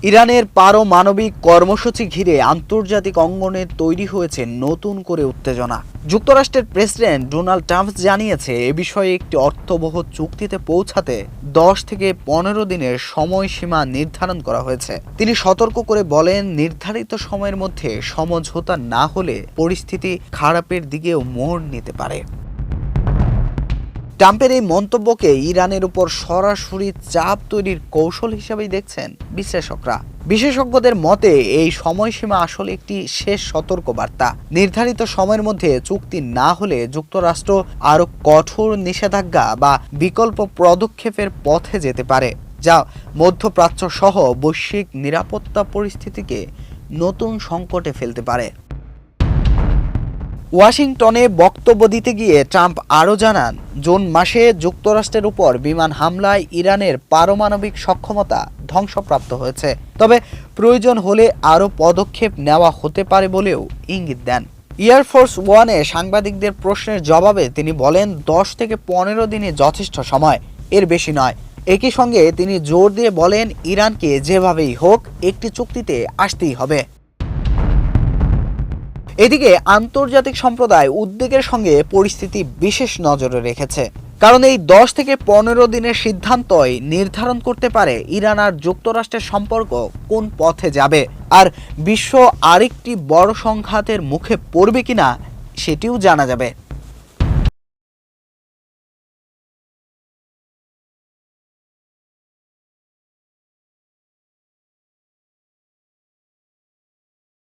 ইরানের পারমাণবিক কর্মসূচি ঘিরে আন্তর্জাতিক অঙ্গনে তৈরি হয়েছে নতুন করে উত্তেজনা। যুক্তরাষ্ট্রের প্রেসিডেন্ট ডোনাল্ড ট্রাম্প জানিয়েছে, এ বিষয়ে একটি অর্থবহ চুক্তিতে পৌঁছাতে 10 থেকে 15 দিনের সময়সীমা নির্ধারণ করা হয়েছে। তিনি সতর্ক করে বলেন, নির্ধারিত সময়ের মধ্যে সমঝোতা না হলে পরিস্থিতি খারাপের দিকেও মোড় নিতে পারে। ট্রাম্পের এই মন্তব্যকে ইরানের উপর সরাসরি চাপ তৈরির কৌশল হিসেবেই দেখছেন বিশ্লেষকরা। বিশেষজ্ঞদের মতে এই সময়সীমা আসলে একটি শেষ সতর্কবার্তা। নির্ধারিত সময়ের মধ্যে চুক্তি না হলে যুক্তরাষ্ট্র আরও কঠোর নিষেধাজ্ঞা বা বিকল্প পদক্ষেপের পথে যেতে পারে, যা মধ্যপ্রাচ্য সহ বৈশ্বিক নিরাপত্তা পরিস্থিতিকে নতুন সংকটে ফেলতে পারে। ওয়াশিংটনে বক্তব্য দিতে গিয়ে ট্রাম্প আরও জানান, জুন মাসে যুক্তরাষ্ট্রের উপর বিমান হামলায় ইরানের পারমাণবিক সক্ষমতা ধ্বংসপ্রাপ্ত হয়েছে, তবে প্রয়োজন হলে আরও পদক্ষেপ নেওয়া হতে পারে বলেও ইঙ্গিত দেন। এয়ারফোর্স ওয়ানে সাংবাদিকদের প্রশ্নের জবাবে তিনি বলেন, 10 থেকে 15 দিনই যথেষ্ট সময়, এর বেশি নয়। একই সঙ্গে তিনি জোর দিয়ে বলেন, ইরানকে যেভাবেই হোক একটি চুক্তিতে আসতেই হবে। এদিকে আন্তর্জাতিক সম্প্রদায় উদ্বেগের সঙ্গে পরিস্থিতি বিশেষ নজরে রেখেছে, কারণ এই 10 থেকে 15 দিনের সিদ্ধান্তই নির্ধারণ করতে পারে ইরান আর যুক্তরাষ্ট্রের সম্পর্ক কোন পথে যাবে, আর বিশ্ব আরেকটি বড় সংঘাতের মুখে পড়বে কিনা সেটিও জানা যাবে।